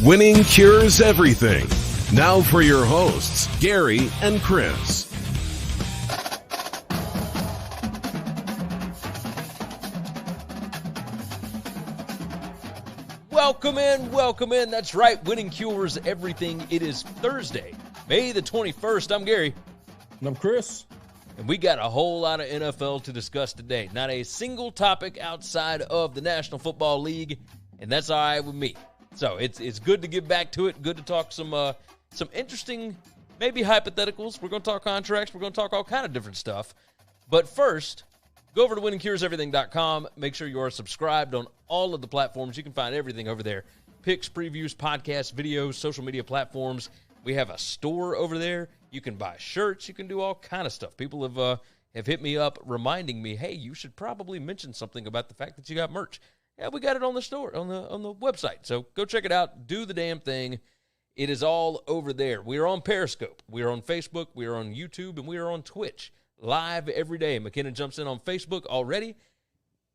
Winning cures everything. Now for your hosts, Gary and Chris. Welcome in. That's right. Winning cures everything. It is Thursday, May the 21st. I'm Gary. And I'm Chris. And we got a whole lot of NFL to discuss today. Not a single topic outside of the National Football League, and that's all right with me. So it's good to get back to it. Good to talk some interesting, maybe hypotheticals. We're going to talk contracts. We're going to talk all kind of different stuff. But first, go over to winningcureseverything.com. Make sure you are subscribed on all of the platforms. You can find everything over there. Picks, previews, podcasts, videos, social media platforms. We have a store over there. You can buy shirts. You can do all kind of stuff. People have hit me up reminding me, hey, you should probably mention something about the fact that you got merch. Yeah, we got it on the store, on the website. So go check it out. Do the damn thing. It is all over there. We are on Periscope. We are on Facebook. We are on YouTube. And we are on Twitch. Live every day. McKinnon jumps in on Facebook already.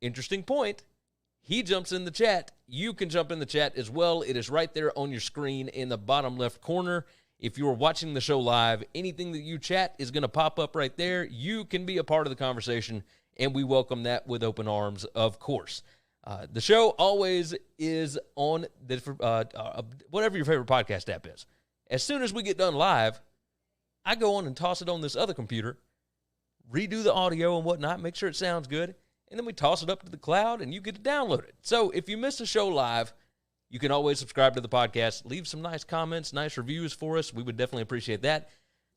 Interesting point. He jumps in the chat. You can jump in the chat as well. It is right there on your screen in the bottom left corner. If you are watching the show live, anything that you chat is going to pop up right there. You can be a part of the conversation, and we welcome that with open arms, of course. The show always is on whatever your favorite podcast app is. As soon as we get done live, I go on and toss it on this other computer, redo the audio and whatnot, make sure it sounds good, and then we toss it up to the cloud, and you get to download it. So if you miss a show live, you can always subscribe to the podcast, leave some nice comments, nice reviews for us. We would definitely appreciate that.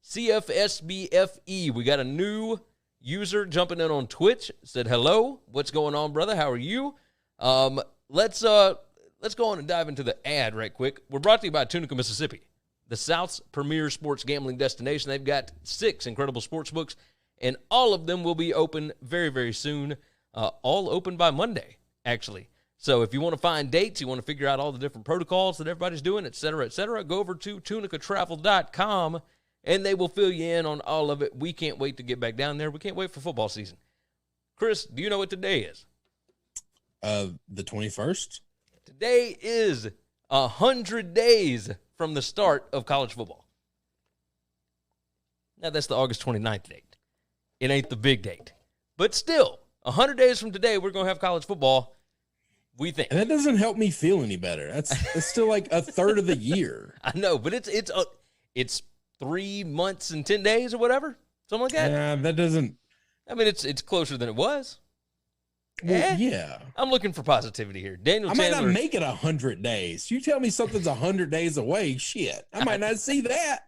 CFSBFE, we got a new user jumping in on Twitch, said, hello, what's going on, brother? How are you? Let's go on and dive into the ad right quick. We're brought to you by Tunica, Mississippi, the South's premier sports gambling destination. They've got 6 incredible sports books, and all of them will be open very, very soon. All open by Monday, actually. So if you want to find dates, you want to figure out all the different protocols that everybody's doing, et cetera, go over to tunicatravel.com, and they will fill you in on all of it. We can't wait to get back down there. We can't wait for football season. Chris, do you know what today is? The 21st? Today is 100 days from the start of college football. Now, that's the August 29th date. It ain't the big date. But still, 100 days from today, we're going to have college football, we think. And that doesn't help me feel any better. It's still like a third of the year. I know, but it's 3 months and 10 days or whatever, something like that. Yeah, that doesn't. I mean, it's closer than it was. Well, yeah. I'm looking for positivity here. Daniel I Chandler. might not make it 100 days. You tell me something's 100 days away, shit. I might not see that.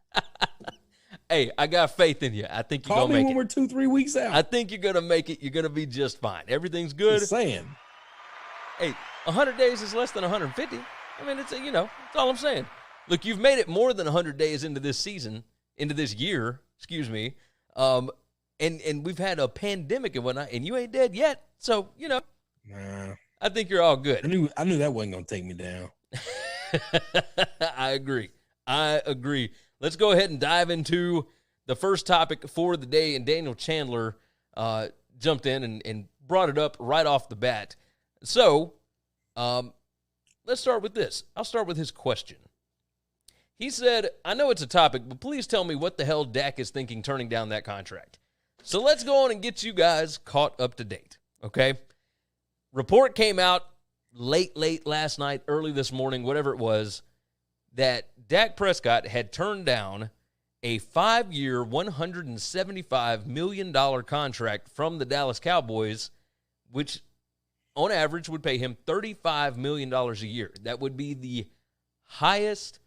Hey, I got faith in you. I think you're going to make it. Call me when we're 2-3 weeks out. I think you're going to make it. You're going to be just fine. Everything's good. Just saying. Hey, 100 days is less than 150. I mean, that's all I'm saying. Look, you've made it more than 100 days into this season, into this year, excuse me. And we've had a pandemic and whatnot, and you ain't dead yet. So, Nah. I think you're all good. I knew that wasn't going to take me down. I agree. Let's go ahead and dive into the first topic for the day, and Daniel Chandler jumped in and brought it up right off the bat. So, let's start with this. I'll start with his question. He said, I know it's a topic, but please tell me what the hell Dak is thinking turning down that contract. So let's go on and get you guys caught up to date, okay? Report came out late last night, early this morning, whatever it was, that Dak Prescott had turned down a 5-year, $175 million contract from the Dallas Cowboys, which on average would pay him $35 million a year. That would be the highest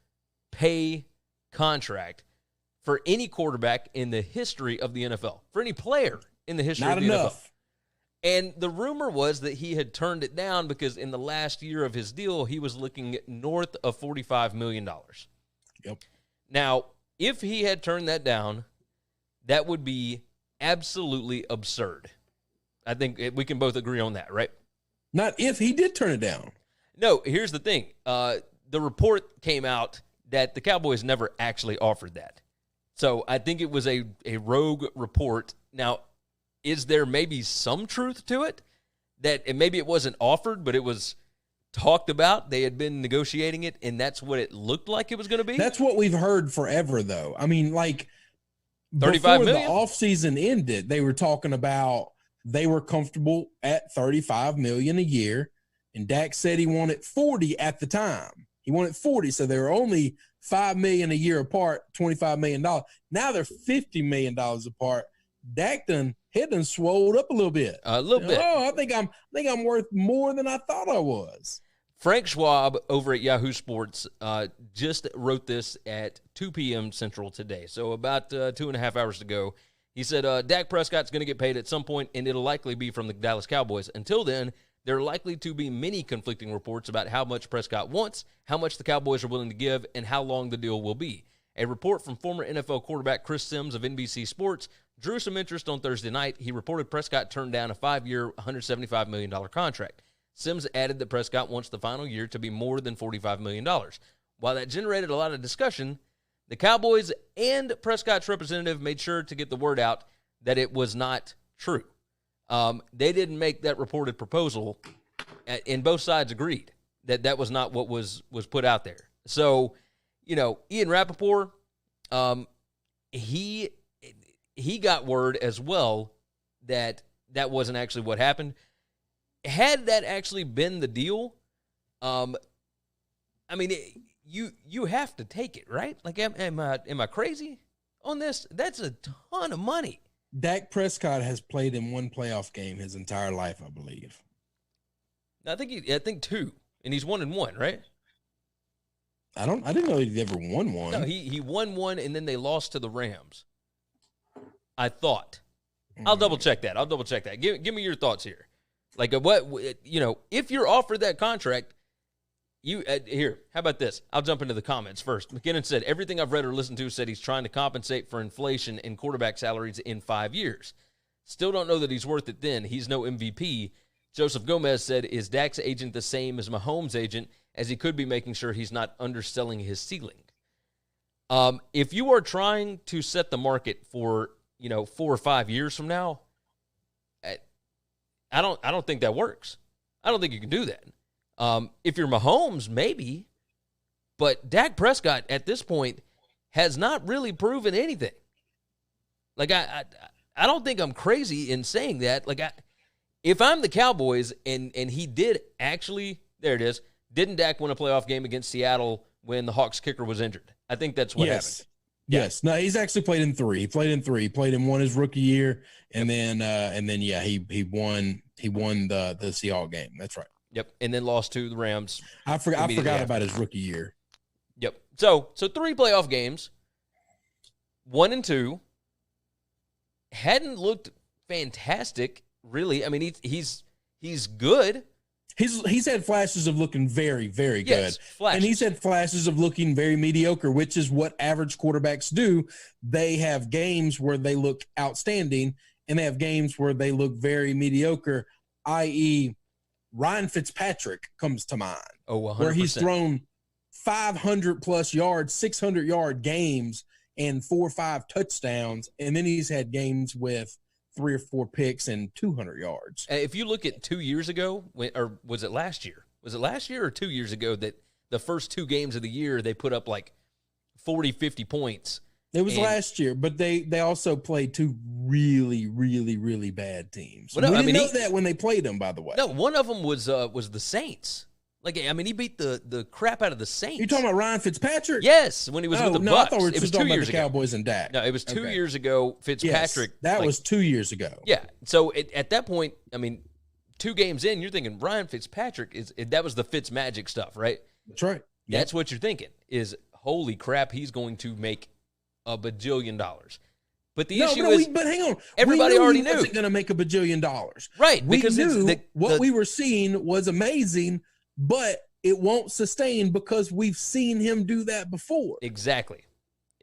pay contract for any quarterback in the history of the NFL, for any player in the history of the NFL. And the rumor was that he had turned it down because in the last year of his deal, he was looking north of $45 million. Yep. Now, if he had turned that down, that would be absolutely absurd. I think we can both agree on that, right? Not if he did turn it down. No, here's the thing. The report came out that the Cowboys never actually offered that. So I think it was a rogue report. Now, is there maybe some truth to it? That and maybe it wasn't offered, but it was talked about. They had been negotiating it, and that's what it looked like it was going to be. That's what we've heard forever, though. I mean, like, 35 before million? the offseason ended, they were talking about they were comfortable at $35 million a year, and Dak said he wanted 40 at the time. He wanted 40, so they were only $5 million a year apart, $25 million. Now they're $50 million apart. Dak done swolled up a little bit. A little bit. Oh, I think I'm worth more than I thought I was. Frank Schwab over at Yahoo Sports just wrote this at 2 p.m. Central today, so about 2.5 hours ago. He said, Dak Prescott's going to get paid at some point, and it'll likely be from the Dallas Cowboys. Until then, there are likely to be many conflicting reports about how much Prescott wants, how much the Cowboys are willing to give, and how long the deal will be. A report from former NFL quarterback Chris Sims of NBC Sports drew some interest on Thursday night. He reported Prescott turned down a 5-year, $175 million contract. Sims added that Prescott wants the final year to be more than $45 million. While that generated a lot of discussion, the Cowboys and Prescott's representative made sure to get the word out that it was not true. They didn't make that reported proposal, and both sides agreed that that was not what was put out there. So, Ian Rappaport, he got word as well that that wasn't actually what happened. Had that actually been the deal, you have to take it, right? Like, am I crazy on this? That's a ton of money. Dak Prescott has played in one playoff game his entire life, I believe. I think 2, and he's 1-1, right? I didn't know he'd ever won one. No, he won one, and then they lost to the Rams. I thought. I'll double check that. Give me your thoughts here. Like, if you're offered that contract, here, how about this? I'll jump into the comments first. McKinnon said, everything I've read or listened to said he's trying to compensate for inflation in quarterback salaries in 5 years. Still don't know that he's worth it then. He's no MVP. Joseph Gomez said, is Dak's agent the same as Mahomes' agent, as he could be making sure he's not underselling his ceiling? If you are trying to set the market for, 4 or 5 years from now, I don't think that works. I don't think you can do that. If you're Mahomes, maybe, but Dak Prescott at this point has not really proven anything. Like, I don't think I'm crazy in saying that. Like, if I'm the Cowboys and he did actually, there it is, didn't Dak win a playoff game against Seattle when the Hawks kicker was injured? I think that's what happened. Yes. No, he's actually played in 3. He played in 1 his rookie year, and then he won the Seattle game. That's right. Yep, and then lost to the Rams. I forgot about his rookie year. Yep. So 3 playoff games, 1 and 2. Hadn't looked fantastic, really. I mean, he's good. He's had flashes of looking very, very good. Yes, flashes. And he's had flashes of looking very mediocre, which is what average quarterbacks do. They have games where they look outstanding, and they have games where they look very mediocre, i.e., Ryan Fitzpatrick comes to mind. Oh, 100%. Where he's thrown 500-plus yards, 600-yard games, and 4 or 5 touchdowns, and then he's had games with 3 or 4 picks and 200 yards. If you look at 2 years ago, or was it last year? Was it last year or 2 years ago that the first 2 games of the year they put up like 40, 50 points? It was last year, but they also played 2 really, really, really bad teams. Well, no, we didn't know that when they played them, by the way. No, one of them was the Saints. Like, I mean, he beat the crap out of the Saints. You're talking about Ryan Fitzpatrick? Yes, when he was with the Bucs. I thought we were just talking about the Cowboys and Dak. No, it was 2 years ago. Fitzpatrick. Yes, that was 2 years ago. Yeah. So at that point, I mean, 2 games in, you're thinking Ryan Fitzpatrick that was the Fitz magic stuff, right? That's right. Yep. That's what you're thinking is, holy crap, he's going to make $1 bajillion. But the issue is, but hang on, everybody already knew he wasn't going to make $1 billion, right? We because knew what we were seeing was amazing, but it won't sustain because we've seen him do that before. Exactly.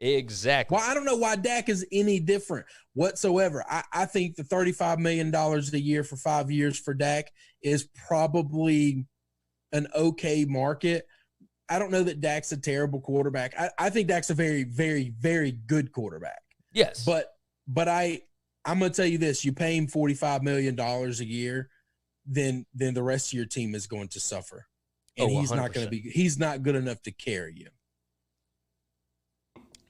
Well, I don't know why Dak is any different whatsoever. I think the $35 million a year for 5 years for Dak is probably an okay market. I don't know that Dak's a terrible quarterback. I think Dak's a very, very, very good quarterback. Yes. But I'm going to tell you this. You pay him $45 million a year, then the rest of your team is going to suffer. and Oh, he's not going to 100%. be. He's not good enough to carry you.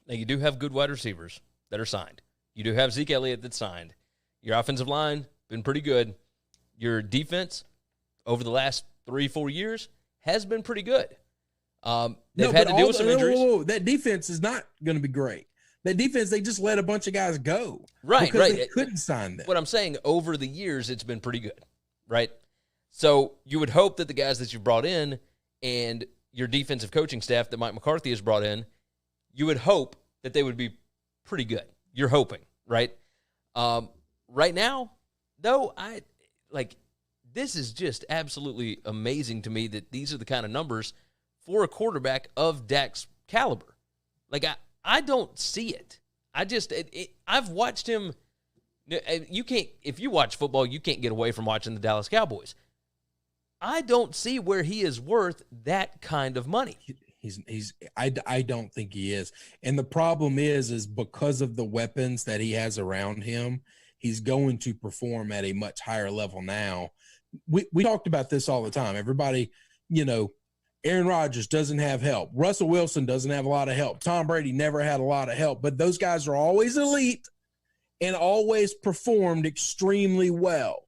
Now, you do have good wide receivers that are signed. You do have Zeke Elliott that's signed. Your offensive line, been pretty good. Your defense, over the last 3-4 years, has been pretty good. They've had to deal with some injuries. Whoa. That defense is not going to be great. That defense, they just let a bunch of guys go. Right. They couldn't sign them. What I'm saying, over the years, it's been pretty good, right? So you would hope that the guys that you brought in and your defensive coaching staff that Mike McCarthy has brought in, you would hope that they would be pretty good. You're hoping, right? Right now, though, this is just absolutely amazing to me that these are the kind of numbers for a quarterback of Dak's caliber. I don't see it. I've watched him. You can't, if you watch football, you can't get away from watching the Dallas Cowboys. I don't see where he is worth that kind of money. I don't think he is. And the problem is because of the weapons that he has around him, he's going to perform at a much higher level now. We talked about this all the time. Everybody, Aaron Rodgers doesn't have help. Russell Wilson doesn't have a lot of help. Tom Brady never had a lot of help. But those guys are always elite and always performed extremely well.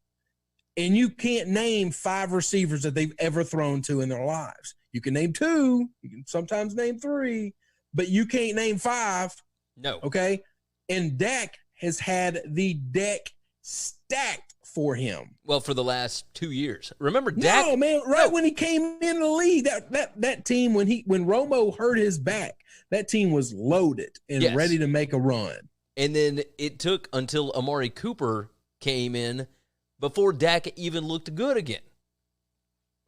And you can't name 5 receivers that they've ever thrown to in their lives. You can name 2. You can sometimes name 3. But you can't name 5. No. Okay? And Dak has had the deck stacked for him. Well, for the last 2 years. Remember Dak? No, man, when he came in the league, that team, when Romo hurt his back, that team was loaded and ready to make a run. And then it took until Amari Cooper came in before Dak even looked good again.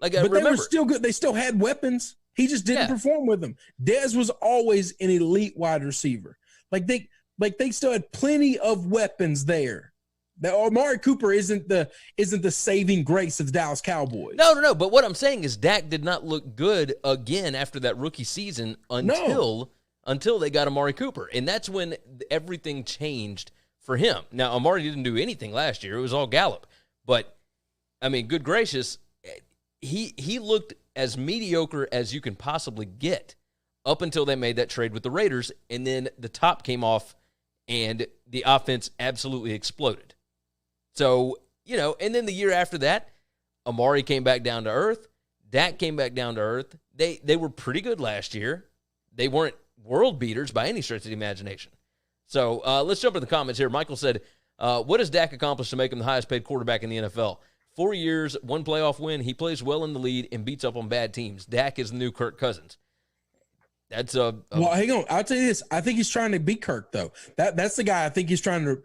But they were still good. They still had weapons. He just didn't perform with them. Dez was always an elite wide receiver. They still had plenty of weapons there. That Amari Cooper isn't the saving grace of the Dallas Cowboys. No. But what I'm saying is Dak did not look good again after that rookie season until they got Amari Cooper. And that's when everything changed for him. Now, Amari didn't do anything last year. It was all Gallup. But, good gracious, he looked as mediocre as you can possibly get up until they made that trade with the Raiders, and then the top came off, and the offense absolutely exploded. So, and then the year after that, Amari came back down to earth. Dak came back down to earth. They were pretty good last year. They weren't world beaters by any stretch of the imagination. So let's jump into the comments here. Michael said, what has Dak accomplished to make him the highest paid quarterback in the NFL? 4 years, 1 playoff win. He plays well in the lead and beats up on bad teams. Dak is the new Kirk Cousins. That's well, hang on. I'll tell you this. I think he's trying to beat Kirk, though. That's the guy I think he's trying to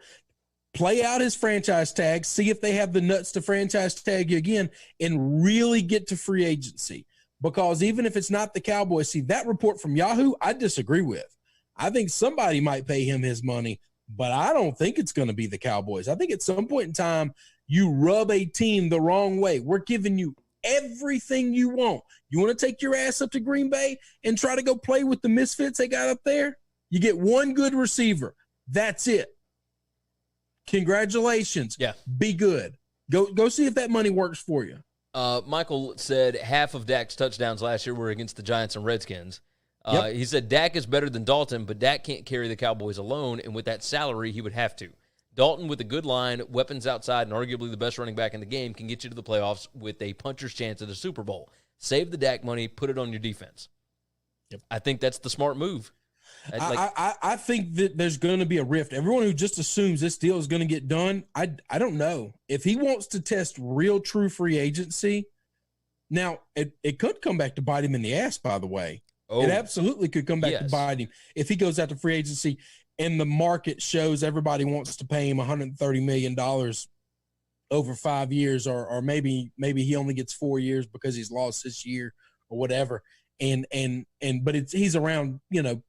play out his franchise tag, see if they have the nuts to franchise tag you again, and really get to free agency. Because even if it's not the Cowboys, see, that report from Yahoo, I disagree with. I think somebody might pay him his money, but I don't think it's going to be the Cowboys. I think at some point in time, you rub a team the wrong way. We're giving you everything you want. You want to take your ass up to Green Bay and try to go play with the misfits they got up there? You get one good receiver. That's it. Congratulations. Yeah. Be good. Go see if that money works for you. Michael said half of Dak's touchdowns last year were against the Giants and Redskins. He said Dak is better than Dalton, but Dak can't carry the Cowboys alone, and with that salary, he would have to. Dalton, with a good line, weapons outside, and arguably the best running back in the game, can get you to the playoffs with a puncher's chance at the Super Bowl. Save the Dak money, put it on your defense. Yep. I think that's the smart move. I think that there's going to be a rift. Everyone who just assumes this deal is going to get done, I don't know. If he wants to test real, true free agency, now it could come back to bite him in the ass, by the way. Oh, it absolutely could come back to bite him if he goes out to free agency and the market shows everybody wants to pay him $130 million over 5 years, or maybe he only gets 4 years because he's lost this year or whatever. But he's around, $30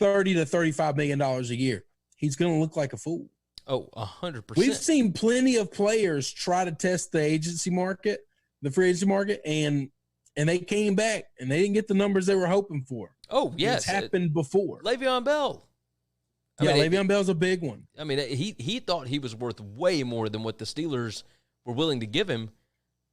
to $35 million a year. He's going to look like a fool. Oh, 100%. We've seen plenty of players try to test the agency market, the free agency market, and they came back and they didn't get the numbers they were hoping for. Oh, yes. It's happened before. Le'Veon Bell. Le'Veon Bell's a big one. I mean, he thought he was worth way more than what the Steelers were willing to give him.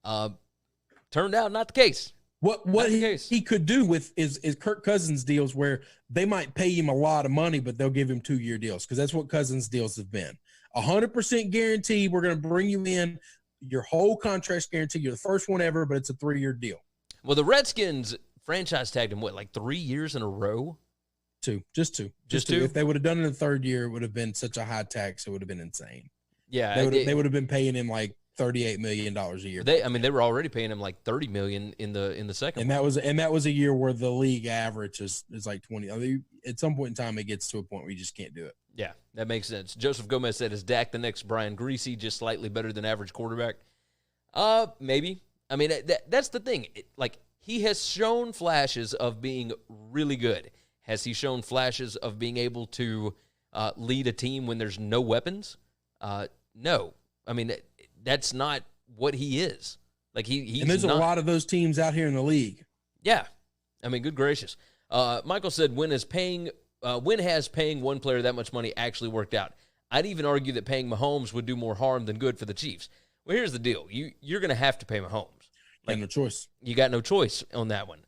Turned out not the case. What he could do with is Kirk Cousins deals where they might pay him a lot of money, but they'll give him 2-year deals because that's what Cousins deals have been. 100% guaranteed. We're going to bring you in. Your whole contract's guaranteed. You're the first one ever, but it's a 3-year deal. Well, the Redskins franchise tagged him, like 3 years in a row? Just two. If they would have done it in the third year, it would have been such a high tax. It would have been insane. Yeah. They would have been paying him like $38 million a year. They were already paying him like $30 million in the second. And that was a year where the league average is like 20. I mean, at some point in time, it gets to a point where you just can't do it. Yeah, that makes sense. Joseph Gomez said, "Is Dak the next Brian Greasy, just slightly better than average quarterback?" Maybe. I mean, that's the thing. He has shown flashes of being really good. Has he shown flashes of being able to lead a team when there's no weapons? No. I mean, that's not what he is. He's and there's a lot of those teams out here in the league. Yeah. I mean, good gracious. Michael said, when has paying one player that much money actually worked out? I'd even argue that paying Mahomes would do more harm than good for the Chiefs. Well, here's the deal. You're going to have to pay Mahomes. No choice. You got no choice on that one.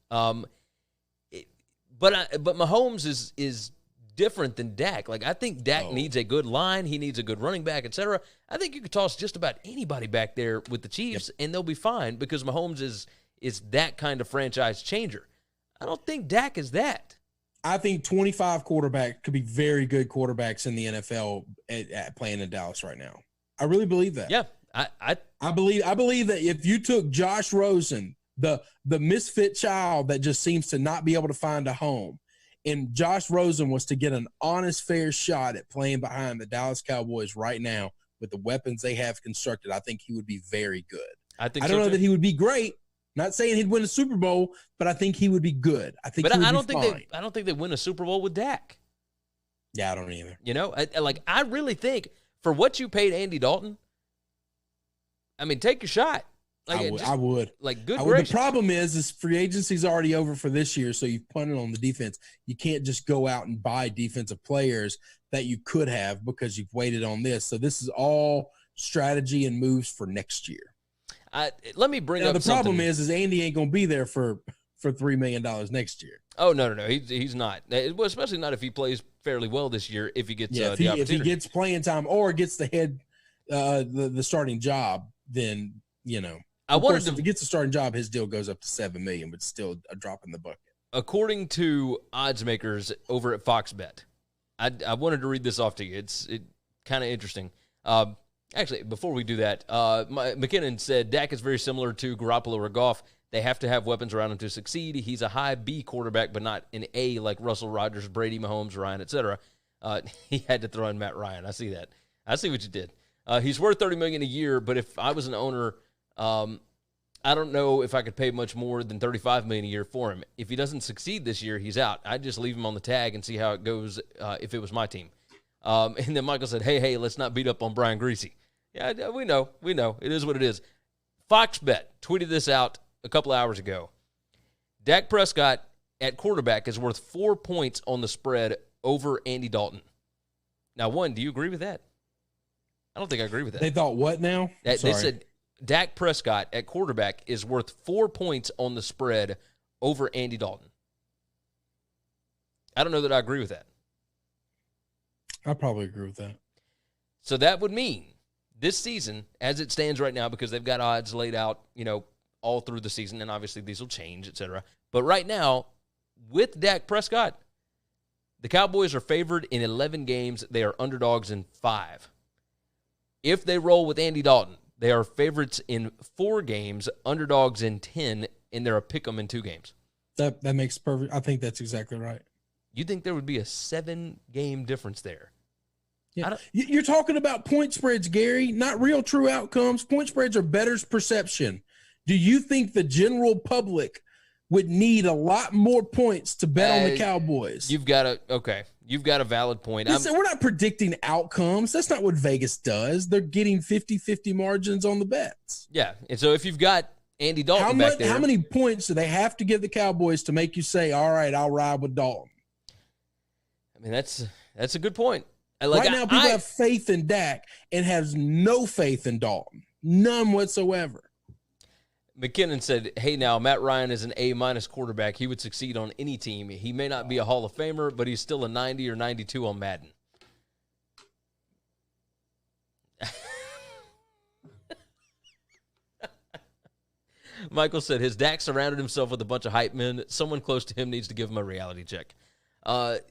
But Mahomes is different than Dak. I think Dak needs a good line. He needs a good running back, etc. I think you could toss just about anybody back there with the Chiefs, and they'll be fine because Mahomes is that kind of franchise changer. I don't think Dak is that. I think 25 quarterbacks could be very good quarterbacks in the NFL at playing in Dallas right now. I really believe that. Yeah, I believe that if you took Josh Rosen, the misfit child that just seems to not be able to find a home, and Josh Rosen was to get an honest, fair shot at playing behind the Dallas Cowboys right now with the weapons they have constructed, I think he would be very good. I don't know that he would be great. Not saying he'd win a Super Bowl, but I think he would be good. I don't think they win a Super Bowl with Dak. Yeah, I don't either. I really think for what you paid Andy Dalton, I mean, take your shot. I would. Good gracious. The problem is free agency's already over for this year, so you've punted on the defense. You can't just go out and buy defensive players that you could have because you've waited on this. So this is all strategy and moves for next year. Let me bring up the problem is Andy ain't going to be there for $3 million next year. Oh, no. He's not. Well, especially not if he plays fairly well this year, if he gets the opportunity. If he gets playing time or gets the starting job, then, if he gets the starting job, his deal goes up to $7 million, but still a drop in the bucket. According to odds makers over at Fox Bet, I wanted to read this off to you. It's kind of interesting. Actually, before we do that, McKinnon said Dak is very similar to Garoppolo or Goff. They have to have weapons around him to succeed. He's a high B quarterback, but not an A like Russell Rodgers, Brady, Mahomes, Ryan, etc. He had to throw in Matt Ryan. I see that. I see what you did. He's worth $30 million a year, but if I was an owner, I don't know if I could pay much more than $35 million a year for him. If he doesn't succeed this year, he's out. I'd just leave him on the tag and see how it goes if it was my team. And then Michael said, hey, let's not beat up on Brian Greasy. Yeah, we know. It is what it is. Fox Bet tweeted this out a couple hours ago. Dak Prescott at quarterback is worth 4 points on the spread over Andy Dalton. Now, do you agree with that? I don't think I agree with that. They thought what now? They said Dak Prescott at quarterback is worth 4 points on the spread over Andy Dalton. I don't know that I agree with that. I probably agree with that. So that would mean this season, as it stands right now, because they've got odds laid out, all through the season, and obviously these will change, etc. But right now, with Dak Prescott, the Cowboys are favored in 11 games. They are underdogs in 5. If they roll with Andy Dalton, they are favorites in 4 games, underdogs in 10, and they're a pick'em in 2 games. That makes perfect. I think that's exactly right. You think there would be a 7-game difference there? Yeah. You're talking about point spreads, Gary, not real true outcomes. Point spreads are bettor's perception. Do you think the general public would need a lot more points to bet on the Cowboys? You've got a valid point. We're not predicting outcomes. That's not what Vegas does. They're getting 50-50 margins on the bets. Yeah, and so if you've got Andy Dalton back there, how many points do they have to give the Cowboys to make you say, all right, I'll ride with Dalton? I mean, that's a good point. Right now, people have faith in Dak and has no faith in Dalton. None whatsoever. McKinnon said, hey, now, Matt Ryan is an A-minus quarterback. He would succeed on any team. He may not be a Hall of Famer, but he's still a 90 or 92 on Madden. Michael said, his Dak surrounded himself with a bunch of hype men. Someone close to him needs to give him a reality check.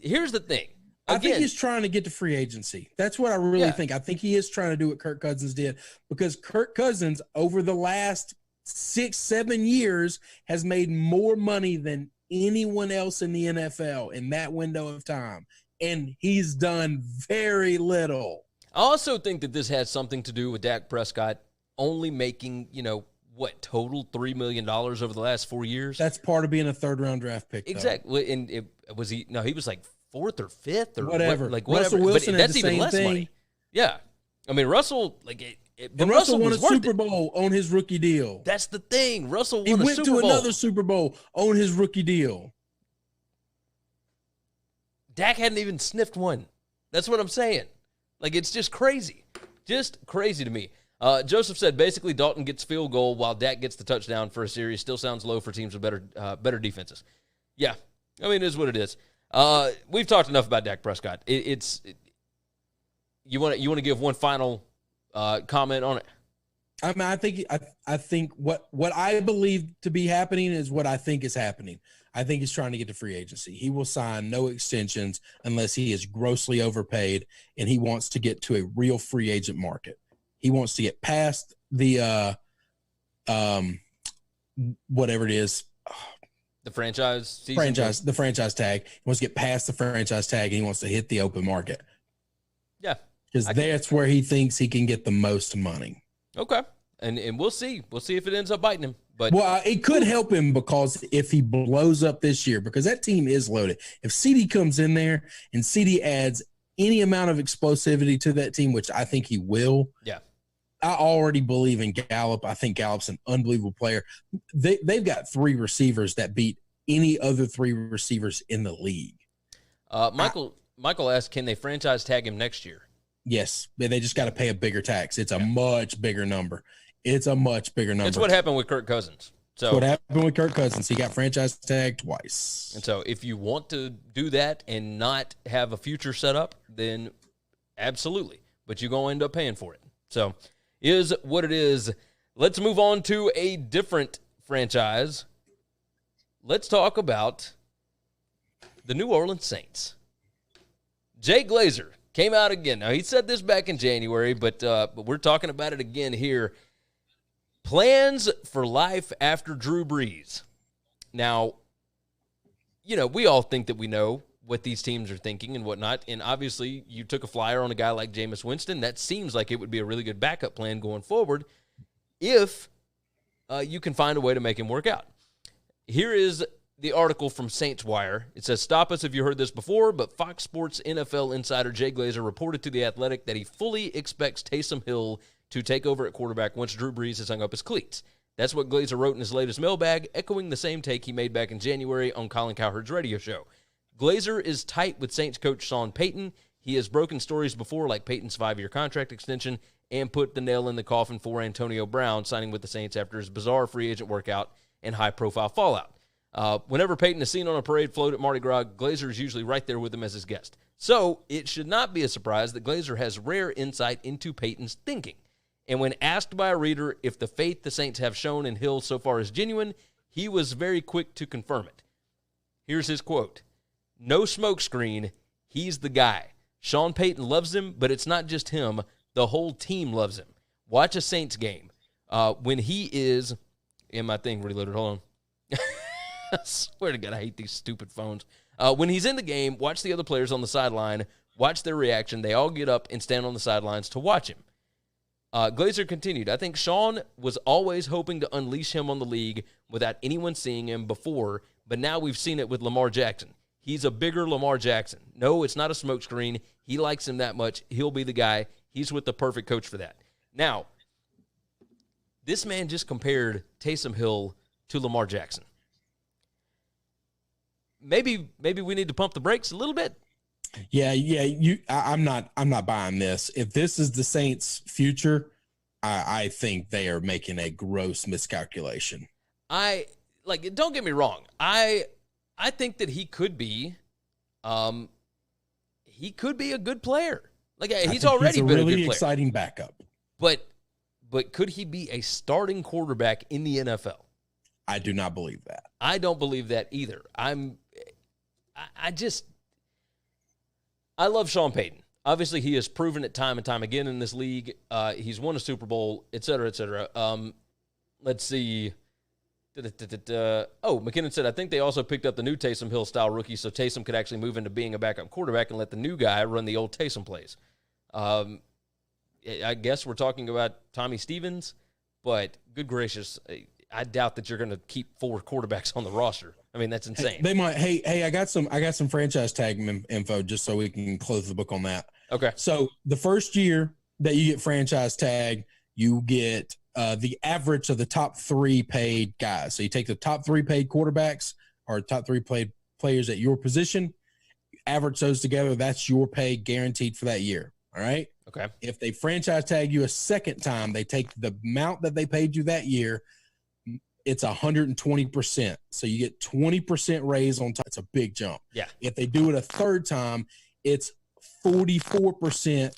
Here's the thing. I think he's trying to get to free agency. That's what I really think. I think he is trying to do what Kirk Cousins did, because Kirk Cousins, over the last 6-7 years, has made more money than anyone else in the NFL in that window of time. And he's done very little. I also think that this has something to do with Dak Prescott only making, total $3 million over the last 4 years? That's part of being a third-round draft pick, though. Exactly. And he was like fourth or fifth or whatever. whatever. Russell Wilson but that's had the even same less thing. money. Yeah. I mean, Russell, and Russell won a Super Bowl on his rookie deal. That's the thing. Russell He won a went Super to Bowl. another Super Bowl on his rookie deal. Dak hadn't even sniffed one. That's what I'm saying. It's just crazy. Just crazy to me. Joseph said, basically, Dalton gets field goal while Dak gets the touchdown for a series. Still sounds low for teams with better defenses. Yeah. I mean, it is what it is. We've talked enough about Dak Prescott. You want to give one final comment on it? I mean, I think what I believe to be happening is what I think is happening. I think he's trying to get to free agency. He will sign no extensions unless he is grossly overpaid, and he wants to get to a real free agent market. He wants to get past the whatever it is. The franchise season? The franchise tag. He wants to get past the franchise tag, and he wants to hit the open market. Yeah. Because that's where he thinks he can get the most money. Okay. And we'll see. We'll see if it ends up biting him. But it could help him, because if he blows up this year, because that team is loaded. If CD comes in there and CD adds any amount of explosivity to that team, which I think he will. Yeah. I already believe in Gallup. I think Gallup's an unbelievable player. They've got 3 receivers that beat any other 3 receivers in the league. Michael asked, can they franchise tag him next year? Yes. They just got to pay a bigger tax. It's a much bigger number. It's what happened with Kirk Cousins. So what happened with Kirk Cousins? He got franchise tagged twice. And so if you want to do that and not have a future set up, then absolutely. But you're going to end up paying for it. So is what it is. Let's move on to a different franchise. Let's talk about the New Orleans Saints. Jay Glazer came out again. Now, he said this back in January, but we're talking about it again here. Plans for life after Drew Brees. Now, we all think that we know what these teams are thinking and whatnot, and obviously you took a flyer on a guy like Jameis Winston. That seems like it would be a really good backup plan going forward if you can find a way to make him work out. Here is the article from Saints Wire. It says, stop us if you heard this before, but Fox Sports NFL insider Jay Glazer reported to The Athletic that he fully expects Taysom Hill to take over at quarterback once Drew Brees has hung up his cleats. That's what Glazer wrote in his latest mailbag, echoing the same take he made back in January on Colin Cowherd's radio show. Glazer is tight with Saints coach Sean Payton. He has broken stories before, like Payton's 5-year contract extension, and put the nail in the coffin for Antonio Brown signing with the Saints after his bizarre free agent workout and high-profile fallout. Whenever Payton is seen on a parade float at Mardi Gras, Glazer is usually right there with him as his guest. So it should not be a surprise that Glazer has rare insight into Payton's thinking. And when asked by a reader if the faith the Saints have shown in Hill so far is genuine, he was very quick to confirm it. Here's his quote. No smokescreen, he's the guy. Sean Payton loves him, but it's not just him. The whole team loves him. Watch a Saints game. When he is... And my thing reloaded. Hold on. I swear to God, I hate these stupid phones. When he's in the game, watch the other players on the sideline. Watch their reaction. They all get up and stand on the sidelines to watch him. Glazer continued, I think Sean was always hoping to unleash him on the league without anyone seeing him before, but now we've seen it with Lamar Jackson. He's a bigger Lamar Jackson. No, it's not a smokescreen. He likes him that much. He'll be the guy. He's with the perfect coach for that. Now, this man just compared Taysom Hill to Lamar Jackson. Maybe we need to pump the brakes a little bit. Yeah. I'm not buying this. If this is the Saints' future, I think they are making a gross miscalculation. Don't get me wrong. I think that he could be a good player. He's already been a good player. Exciting backup. But could he be a starting quarterback in the NFL? I do not believe that. I don't believe that either. I love Sean Payton. Obviously, he has proven it time and time again in this league. He's won a Super Bowl, et cetera, et cetera. Let's see. McKinnon said, I think they also picked up the new Taysom Hill style rookie, so Taysom could actually move into being a backup quarterback and let the new guy run the old Taysom plays. I guess we're talking about Tommy Stevens, but good gracious, I doubt that you're going to keep 4 quarterbacks on the roster. I mean, that's insane. They might. Hey, I got some franchise tag info just so we can close the book on that. Okay. So the first year that you get franchise tag, you get the average of the top 3 paid guys. So you take the top 3 paid quarterbacks or top 3 paid players at your position, average those together. That's your pay guaranteed for that year. All right. Okay. If they franchise tag you a second time, they take the amount that they paid you that year. It's 120%. So you get 20% raise on top. It's a big jump. Yeah. If they do it a third time, it's 44%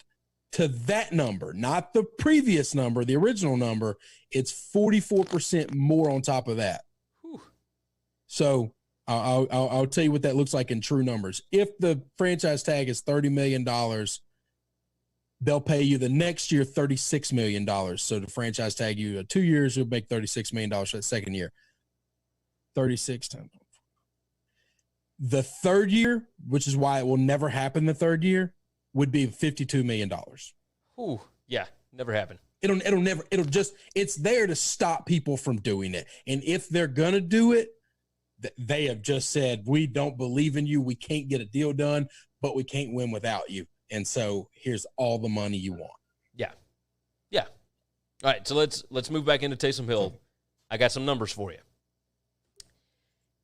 to that number, not the previous number, the original number. It's 44% more on top of that. Whew. So I'll tell you what that looks like in true numbers. If the franchise tag is $30 million, they'll pay you the next year $36 million. So the franchise tag you 2 years, you'll make $36 million for the second year. 36 times. The third year, which is why it will never happen the third year, would be $52 million. Ooh, yeah, never happen. It's there to stop people from doing it. And if they're going to do it, they have just said, we don't believe in you. We can't get a deal done, but we can't win without you. And so here's all the money you want. Yeah. Yeah. All right, so let's move back into Taysom Hill. I got some numbers for you.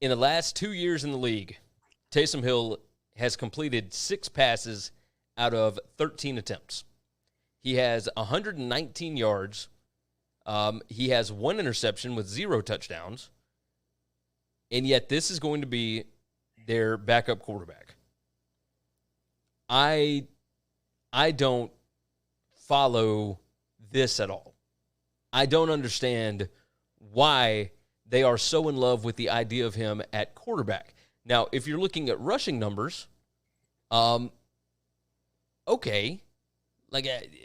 In the last 2 years in the league, Taysom Hill has completed 6 passes out of 13 attempts. He has 119 yards. He has 1 interception with 0 touchdowns. And yet this is going to be their backup quarterback. I don't follow this at all. I don't understand why they are so in love with the idea of him at quarterback. Now, if you're looking at rushing numbers, okay,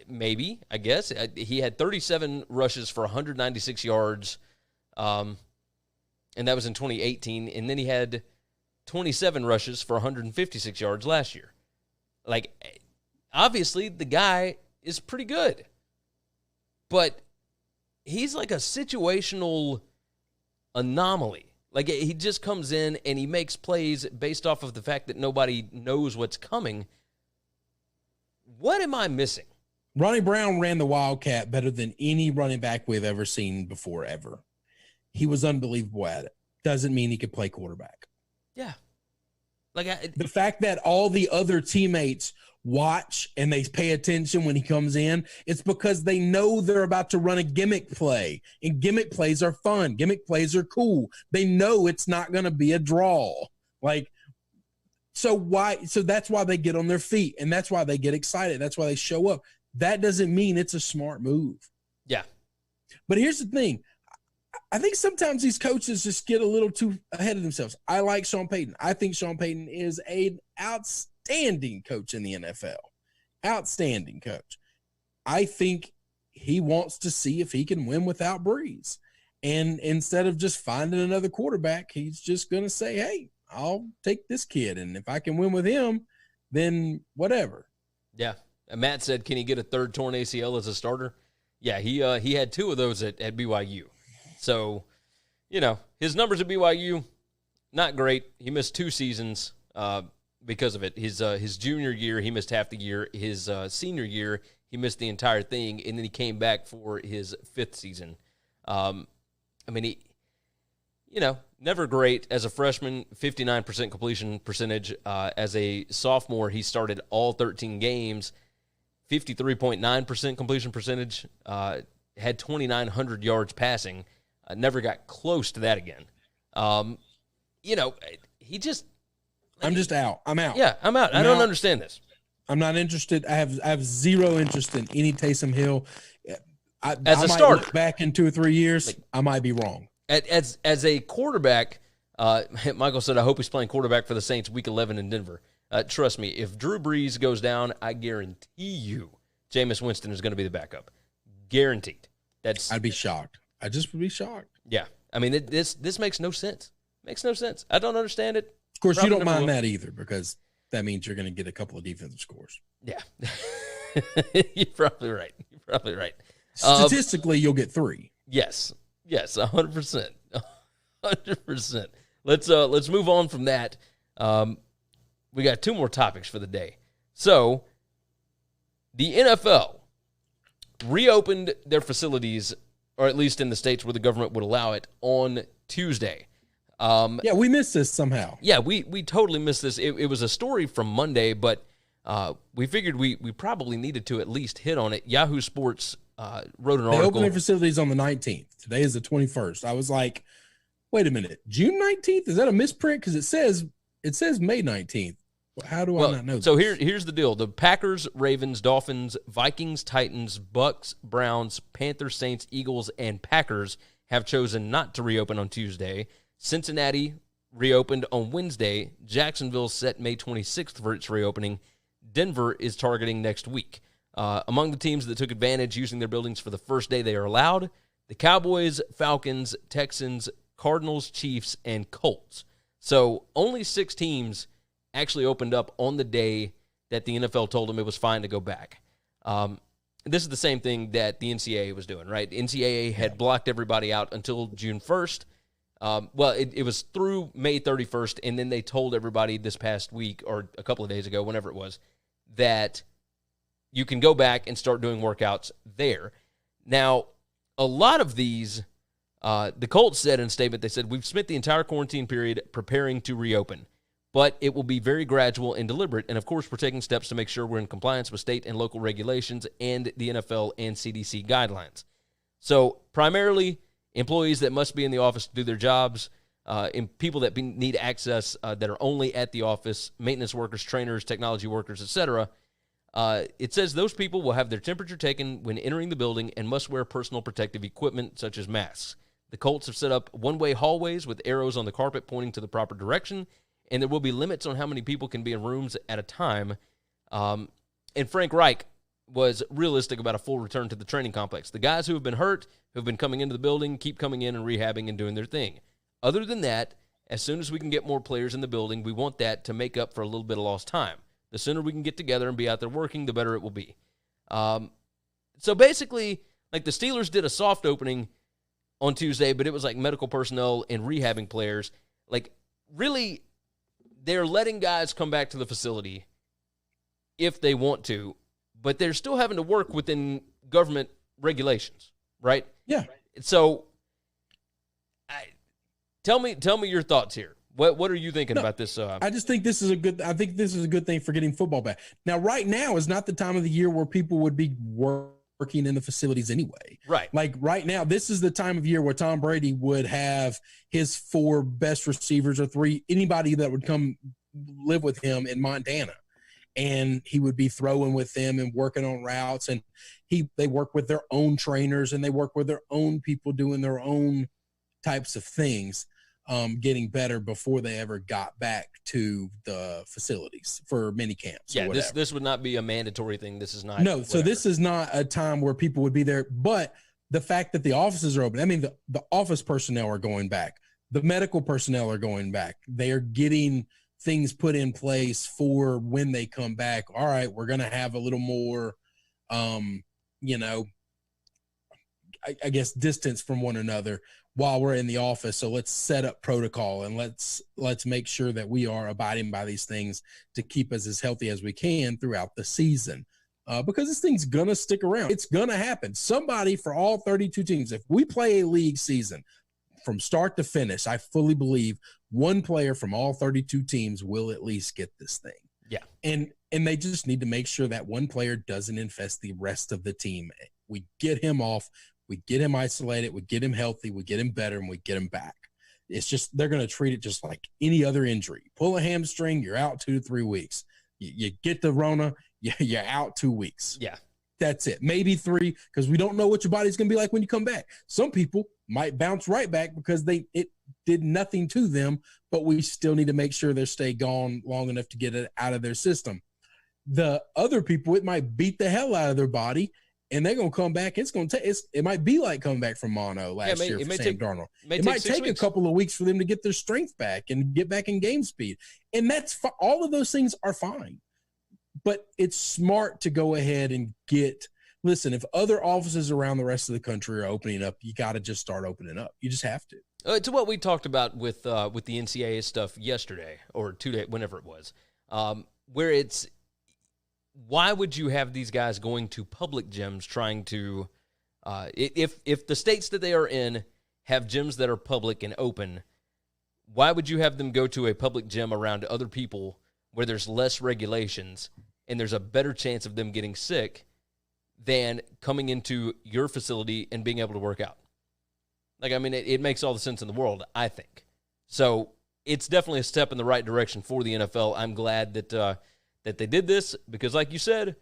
maybe, I guess. He had 37 rushes for 196 yards, and that was in 2018. And then he had 27 rushes for 156 yards last year. Obviously, the guy is pretty good. But he's like a situational anomaly. He just comes in and he makes plays based off of the fact that nobody knows what's coming. What am I missing? Ronnie Brown ran the Wildcat better than any running back we've ever seen before, ever. He was unbelievable at it. Doesn't mean he could play quarterback. Yeah. The fact that all the other teammates watch and they pay attention when he comes in, it's because they know they're about to run a gimmick play. And gimmick plays are fun. Gimmick plays are cool. They know it's not going to be a draw. So that's why they get on their feet, and that's why they get excited. That's why they show up. That doesn't mean it's a smart move. Yeah. But here's the thing. I think sometimes these coaches just get a little too ahead of themselves. I like Sean Payton. I think Sean Payton is an outstanding coach in the NFL. Outstanding coach. I think he wants to see if he can win without Brees. And instead of just finding another quarterback, he's just going to say, hey, I'll take this kid. And if I can win with him, then whatever. Yeah. And Matt said, can he get a third torn ACL as a starter? Yeah, he had 2 of those at BYU. So, his numbers at BYU, not great. He missed 2 seasons because of it. His junior year, he missed half the year. His senior year, he missed the entire thing, and then he came back for his 5th season. Never great. As a freshman, 59% completion percentage. As a sophomore, he started all 13 games, 53.9% completion percentage. had 2,900 yards passing. Never got close to that again. He just. I'm just out. I'm out. Yeah, I'm out. I don't understand this. I'm not interested. I have zero interest in any Taysom Hill. I As a might starter, look back in 2 or 3 years, I might be wrong. As a quarterback, Michael said, I hope he's playing quarterback for the Saints week 11 in Denver. Trust me, if Drew Brees goes down, I guarantee you Jameis Winston is going to be the backup. Guaranteed. I'd be shocked. I just would be shocked. Yeah. I mean, this makes no sense. Makes no sense. I don't understand it. Of course, you don't mind that either, because that means you're going to get a couple of defensive scores. Yeah. You're probably right. Statistically, you'll get 3. Yes, 100%. 100%. Let's move on from that. We got 2 more topics for the day. So, the NFL reopened their facilities, or at least in the states where the government would allow it, on Tuesday. We missed this somehow. Yeah, we totally missed this. It was a story from Monday, but we figured we probably needed to at least hit on it. Yahoo Sports wrote an article. They opened their facilities on the 19th. Today is the 21st. I was like, wait a minute, June 19th? Is that a misprint? Because it says May 19th. How do I not know this? So here's the deal. The Packers, Ravens, Dolphins, Vikings, Titans, Bucks, Browns, Panthers, Saints, Eagles, and Packers have chosen not to reopen on Tuesday. Cincinnati reopened on Wednesday. Jacksonville set May 26th for its reopening. Denver is targeting next week. Among the teams that took advantage using their buildings for the first day they are allowed, the Cowboys, Falcons, Texans, Cardinals, Chiefs, and Colts. So only 6 teams actually opened up on the day that the NFL told them it was fine to go back. This is the same thing that the NCAA was doing, right? NCAA had blocked everybody out until June 1st. It was through May 31st, and then they told everybody this past week or a couple of days ago, whenever it was, that you can go back and start doing workouts there. Now, a lot of these, the Colts said in a statement, they said, we've spent the entire quarantine period preparing to reopen, but it will be very gradual and deliberate, and of course, we're taking steps to make sure we're in compliance with state and local regulations and the NFL and CDC guidelines. So, primarily, employees that must be in the office to do their jobs, and people that need access that are only at the office, maintenance workers, trainers, technology workers, etc. It says those people will have their temperature taken when entering the building and must wear personal protective equipment such as masks. The Colts have set up one-way hallways with arrows on the carpet pointing to the proper direction, and there will be limits on how many people can be in rooms at a time. And Frank Reich was realistic about a full return to the training complex. The guys who have been hurt, who have been coming into the building, keep coming in and rehabbing and doing their thing. Other than that, as soon as we can get more players in the building, we want that to make up for a little bit of lost time. The sooner we can get together and be out there working, the better it will be. So basically, like the Steelers did a soft opening on Tuesday, but it was like medical personnel and rehabbing players. Like, really, they're letting guys come back to the facility if they want to, but they're still having to work within government regulations, right? Yeah. So, tell me your thoughts here. What are you thinking about this? I just think this is a good. I think this is a good thing for getting football back. Now, right now is not the time of the year where people would be working in the facilities anyway. Right. Like right now, this is the time of year where Tom Brady would have his 4 best receivers or 3, anybody that would come live with him in Montana, and he would be throwing with them and working on routes. And they work with their own trainers and they work with their own people doing their own types of things. Getting better before they ever got back to the facilities for mini camps. Yeah, this would not be a mandatory thing. This is not. No, whatever. so this is not a time where people would be there. But the fact that the offices are open, I mean, the office personnel are going back. The medical personnel are going back. They are getting things put in place for when they come back. All right, we're going to have a little more, I guess, distance from one another while we're in the office. So let's set up protocol and let's make sure that we are abiding by these things to keep us as healthy as we can throughout the season. Because this thing's going to stick around. It's going to happen. Somebody for all 32 teams, if we play a league season from start to finish, I fully believe one player from all 32 teams will at least get this thing. Yeah. And they just need to make sure that one player doesn't infest the rest of the team. We get him off. we get him isolated, we get him healthy, we get him better, and we get him back. It's just they're going to treat it just like any other injury. Pull a hamstring, you're out 2 to 3 weeks. You get the Rona, you're out 2 weeks. Yeah. That's it. Maybe 3, because we don't know what your body's going to be like when you come back. Some people might bounce right back because it did nothing to them, but we still need to make sure they stay gone long enough to get it out of their system. The other people, it might beat the hell out of their body, and they're going to come back. It might be like coming back from mono last year for Sam Darnold. It might take a couple of weeks for them to get their strength back and get back in game speed. And that's all of those things are fine. But it's smart to go ahead and listen, if other offices around the rest of the country are opening up, you got to just start opening up. You just have to. To what we talked about with the NCAA stuff yesterday or 2 days, whenever it was, where it's, why would you have these guys going to public gyms trying to, if the states that they are in have gyms that are public and open, why would you have them go to a public gym around other people where there's less regulations and there's a better chance of them getting sick than coming into your facility and being able to work out? Like, I mean, it makes all the sense in the world, I think. So it's definitely a step in the right direction for the NFL. I'm glad that that they did this because, like you said,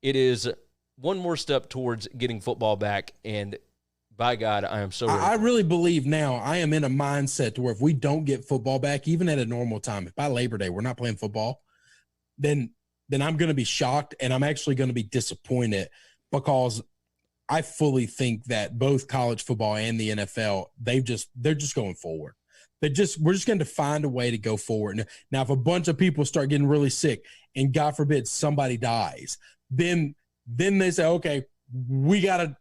it is one more step towards getting football back. And by God, I am so ready. I really believe now I am in a mindset to where if we don't get football back, even at a normal time, if by Labor Day we're not playing football, then I'm going to be shocked, and I'm actually going to be disappointed because I fully think that both college football and the NFL, they're just going forward. We're just going to find a way to go forward. Now, if a bunch of people start getting really sick and God forbid somebody dies, then they say, okay, we gotta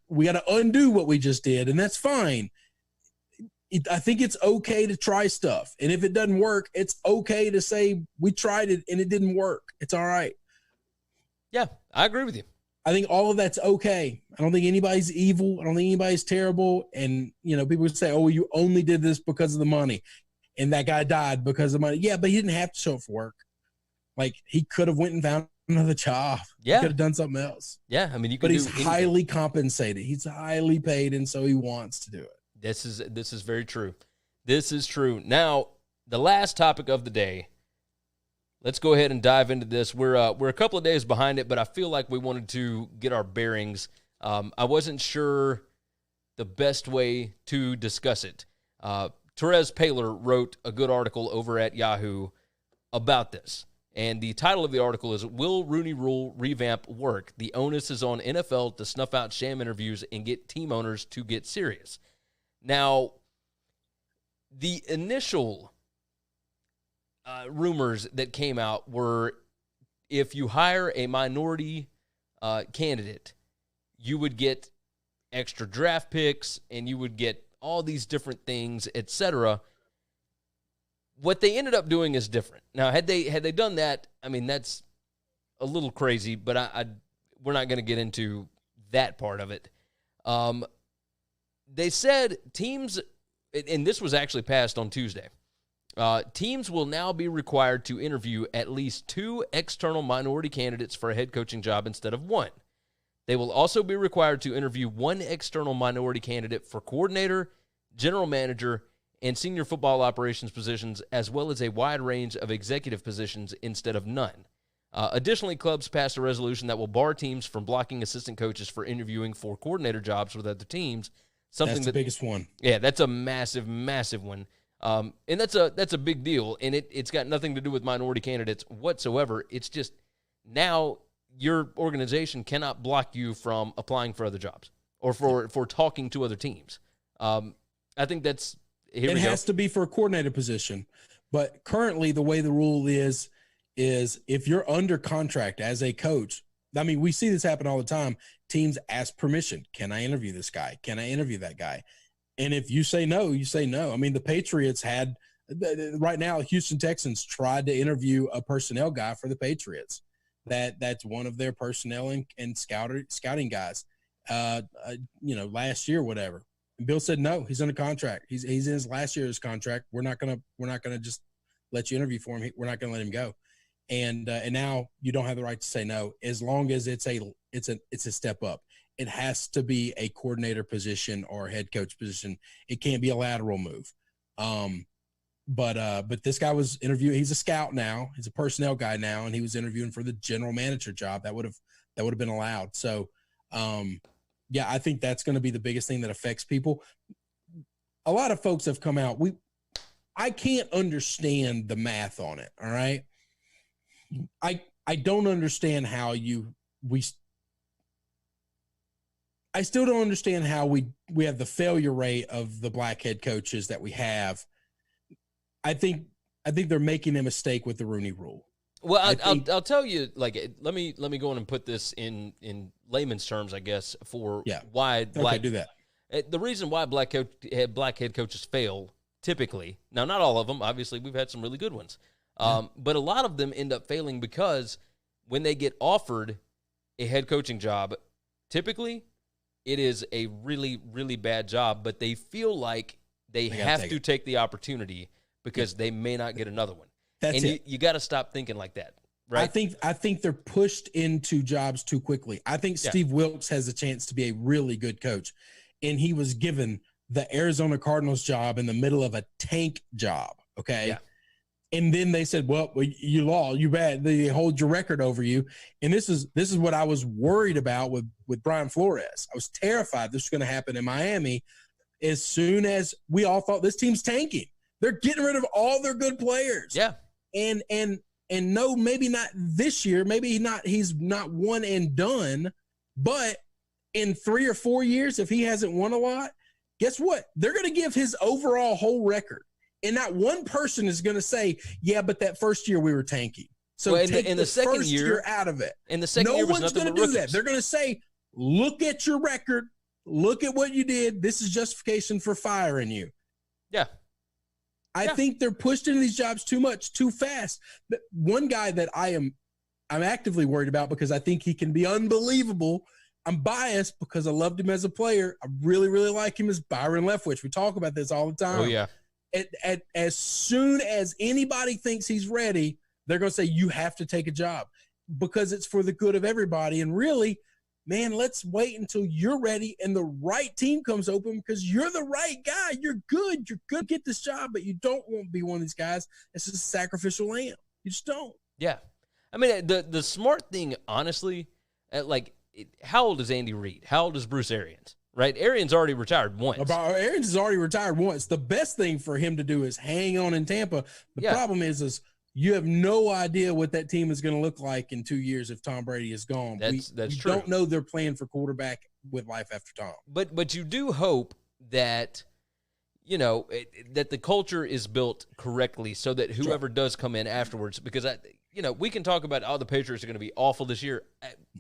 undo what we just did, and that's fine. I think it's okay to try stuff, and if it doesn't work, it's okay to say we tried it and it didn't work. It's all right. Yeah, I agree with you. I think all of that's okay. I don't think anybody's evil. I don't think anybody's terrible. And, people would say, oh, you only did this because of the money. And that guy died because of money. Yeah, but he didn't have to show up for work. Like, he could have went and found another job. Yeah. He could have done something else. Yeah, I mean, but he's highly compensated. He's highly paid, and so he wants to do it. This is very true. This is true. Now, the last topic of the day. Let's go ahead and dive into this. We're a couple of days behind it, but I feel like we wanted to get our bearings. I wasn't sure the best way to discuss it. Therese Paylor wrote a good article over at Yahoo about this. And the title of the article is, Will Rooney Rule Revamp Work? The onus is on NFL to snuff out sham interviews and get team owners to get serious. Now, the initial rumors that came out were if you hire a minority candidate, you would get extra draft picks and you would get all these different things, etc. What they ended up doing is different. Now, had they done that, I mean, that's a little crazy, but we're not going to get into that part of it. They said teams, and this was actually passed on Tuesday, teams will now be required to interview at least 2 external minority candidates for a head coaching job instead of 1. They will also be required to interview 1 external minority candidate for coordinator, general manager, and senior football operations positions, as well as a wide range of executive positions instead of none. Additionally, clubs passed a resolution that will bar teams from blocking assistant coaches for interviewing for coordinator jobs with other teams. That's the biggest one. Yeah, that's a massive, massive one. And that's a big deal, and it's got nothing to do with minority candidates whatsoever. It's just now your organization cannot block you from applying for other jobs or for talking to other teams. I think that's it has to be for a coordinator position, but currently the way the rule is if you're under contract as a coach. I mean, we see this happen all the time. Teams ask permission. Can I interview this guy? Can I interview that guy? And if you say no, you say no. I mean, the Patriots had right now, Houston Texans tried to interview a personnel guy for the Patriots. That's one of their personnel and scouting guys, last year, whatever. And Bill said, no, he's under contract. He's in his last year of his contract. We're not gonna just let you interview for him. We're not gonna let him go. And now you don't have the right to say no as long as it's a step up. it has to be a coordinator position or a head coach position. It can't be a lateral move. But this guy was interviewing. He's a scout now. He's a personnel guy now, and he was interviewing for the general manager job. That would have been allowed. So, yeah, I think that's going to be the biggest thing that affects people. A lot of folks have come out. I can't understand the math on it. All right. I don't understand how I still don't understand how we have the failure rate of the black head coaches that we have. I think they're making a mistake with the Rooney Rule. Well, I'll tell you, like, let me go on and put this in layman's terms, I guess, for why black do that. The reason why black head coaches fail typically, now not all of them, obviously we've had some really good ones, but a lot of them end up failing because when they get offered a head coaching job, typically it is a really, really bad job, but they feel like they have to take the opportunity because they may not get another one. That's and it. You got to stop thinking like that, right? I think they're pushed into jobs too quickly. I think Steve Wilkes has a chance to be a really good coach, and he was given the Arizona Cardinals job in the middle of a tank job, okay? Yeah. And then they said, well, you lost, you bad. They hold your record over you. And this is what I was worried about with Brian Flores. I was terrified this was going to happen in Miami as soon as we all thought this team's tanking. They're getting rid of all their good players. Yeah. And no, maybe not this year. Maybe he's not one and done. But in 3 or 4 years, if he hasn't won a lot, guess what? They're going to give his overall whole record. And not one person is going to say, yeah, but that first year we were tanking. So take in the second first year out of it. In the second year, no one's going to do that. They're going to say, look at your record. Look at what you did. This is justification for firing you. Yeah. I think they're pushed into these jobs too much, too fast. But one guy that I'm actively worried about because I think he can be unbelievable. I'm biased because I loved him as a player. I really, really like him as Byron Leftwich. We talk about this all the time. Oh, yeah. As soon as anybody thinks he's ready, they're going to say, you have to take a job because it's for the good of everybody. And really, man, let's wait until you're ready and the right team comes open because you're the right guy. You're good. You're good to get this job, but you don't want to be one of these guys that's just a sacrificial lamb. You just don't. Yeah. I mean, the smart thing, honestly, how old is Andy Reid? How old is Bruce Arians? Right? Arians already retired once. Arians has already retired once. The best thing for him to do is hang on in Tampa. The problem is you have no idea what that team is going to look like in 2 years if Tom Brady is gone. That's true. Don't know they're playing for quarterback with life after Tom. But you do hope that, that the culture is built correctly so that whoever does come in afterwards, because we can talk about, the Patriots are going to be awful this year.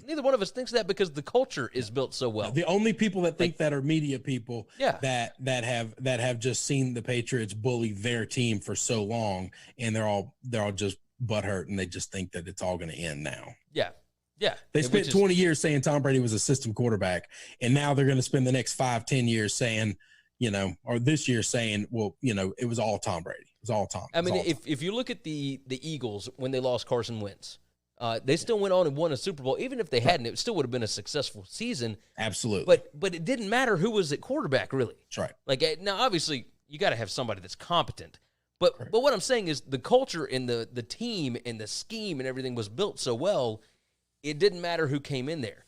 Neither one of us thinks that because the culture is built so well. The only people that think that are media people that have just seen the Patriots bully their team for so long, and they're all just butthurt, and they just think that it's all going to end now. Yeah. Yeah. They spent 20 years saying Tom Brady was a system quarterback, and now they're going to spend the next 5-10 years saying, or this year saying, well, it was all Tom Brady. It was all Tom. I mean, if you look at the Eagles when they lost Carson Wentz, they still went on and won a Super Bowl. Even if they hadn't, it still would have been a successful season. Absolutely. But it didn't matter who was at quarterback, really. That's right. Now, obviously, you got to have somebody that's competent. But what I'm saying is the culture and the team and the scheme and everything was built so well, it didn't matter who came in there.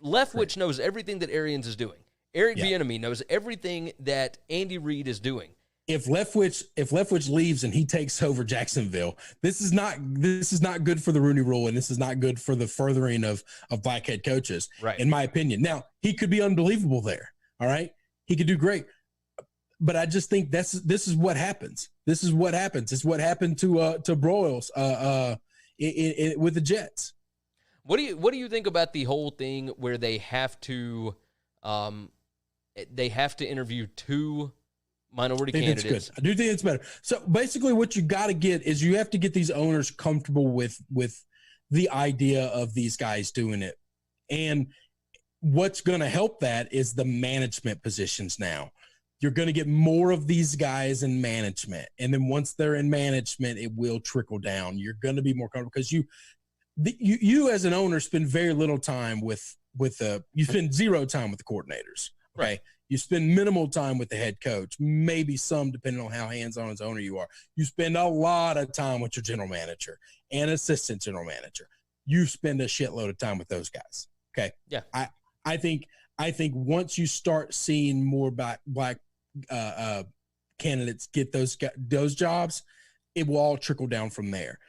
Leftwich knows everything that Arians is doing. Eric Bieniemy knows everything that Andy Reid is doing. If Leftwich leaves and he takes over Jacksonville, this is not good for the Rooney Rule, and this is not good for the furthering of black head coaches, in my opinion. Now, he could be unbelievable there, all right? He could do great. But I just think this is what happens. This is what happens. It's what happened to Broyles with the Jets. What do you think about the whole thing where they have to interview two minority candidates? I do think it's better. So basically what you got to get is you have to get these owners comfortable with the idea of these guys doing it. And what's going to help that is the management positions now. You're going to get more of these guys in management. And then once they're in management, it will trickle down. You're going to be more comfortable because you as an owner spend very little time with you spend zero time with the coordinators. Okay. Right. You spend minimal time with the head coach, maybe some depending on how hands-on as owner you are. You spend a lot of time with your general manager and assistant general manager. You spend a shitload of time with those guys. Okay. Yeah. I think once you start seeing more black candidates get those jobs, it will all trickle down from there.